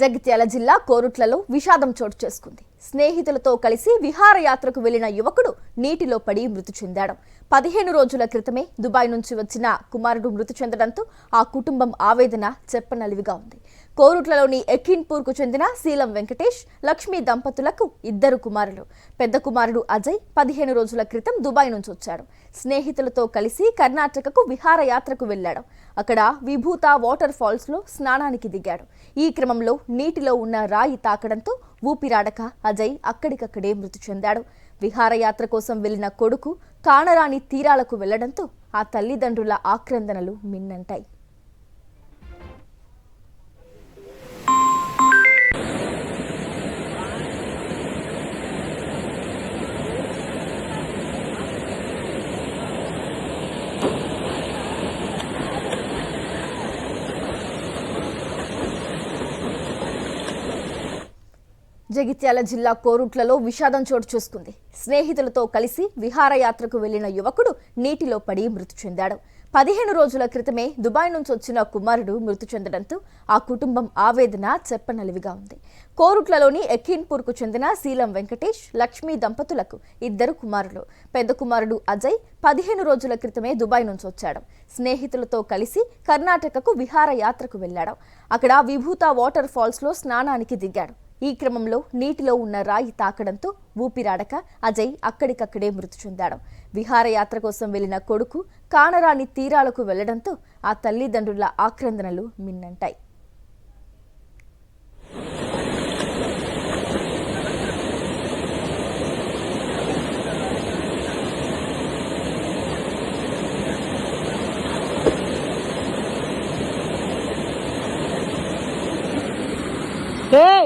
జగిత్యాల జిల్లా కోరుట్లలో విషాదం చోటు చేసుకుంది. స్నేహితులతో కలిసి విహారయాత్రకు వెళ్లిన యువకుడు నీటిలో పడి మృతి చెందాడు. 15 రోజుల క్రితమే దుబాయ్ నుంచి వచ్చిన కుమారుడు మృతి చెందడంతో ఆ కుటుంబం ఆవేదన చెప్పనలివిగా ఉంది. కోరుట్లలోని ఎకిన్పూర్కు చెందిన శీలం వెంకటేష్, లక్ష్మి దంపతులకు 2 కుమారులు. పెద్ద కుమారుడు అజయ్ 15 రోజుల క్రితం దుబాయ్ నుంచి వచ్చాడు. స్నేహితులతో కలిసి కర్ణాటకకు విహారయాత్రకు వెళ్లాడు. అక్కడ విభూత వాటర్ ఫాల్స్ లో స్నానానికి దిగాడు. ఈ క్రమంలో నీటిలో ఉన్న రాయి తాకడంతో ఊపిరాడక అజయ్ అక్కడికక్కడే మృతి చెందాడు. విహారయాత్ర కోసం వెళ్లిన కొడుకు కానరాని తీరాలకు వెళ్లడంతో ఆ తల్లిదండ్రుల ఆక్రందనలు మిన్నంటాయి. జగిత్యాల జిల్లా కోరుట్లలో విషాదం చోటు చేసుకుంది. స్నేహితులతో కలిసి విహారయాత్రకు వెళ్లిన యువకుడు నీటిలో పడి మృతి చెందాడు. 15 రోజుల క్రితమే దుబాయ్ నుంచి వచ్చిన కుమారుడు మృతి చెందడంతో ఆ కుటుంబం ఆవేదన చెప్పనలివిగా ఉంది. కోరుట్లలోని ఎకిన్పూర్కు చెందిన శీలం వెంకటేష్, లక్ష్మి దంపతులకు 2 కుమారులు. పెద్ద కుమారుడు అజయ్ 15 రోజుల క్రితమే దుబాయ్ నుంచి వచ్చాడు. స్నేహితులతో కలిసి కర్ణాటకకు విహారయాత్రకు వెళ్లాడు. అక్కడ విభూత వాటర్ ఫాల్స్ లో స్నానానికి దిగాడు. ఈ క్రమంలో నీటిలో ఉన్న రాయి తాకడంతో ఊపిరాడక అజయ్ అక్కడికక్కడే మృతి చెందాడు. విహారయాత్ర కోసం వెళ్లిన కొడుకు కానరాని తీరాలకు వెళ్లడంతో ఆ తల్లిదండ్రుల ఆక్రందనలు మిన్నంటాయి. Hey!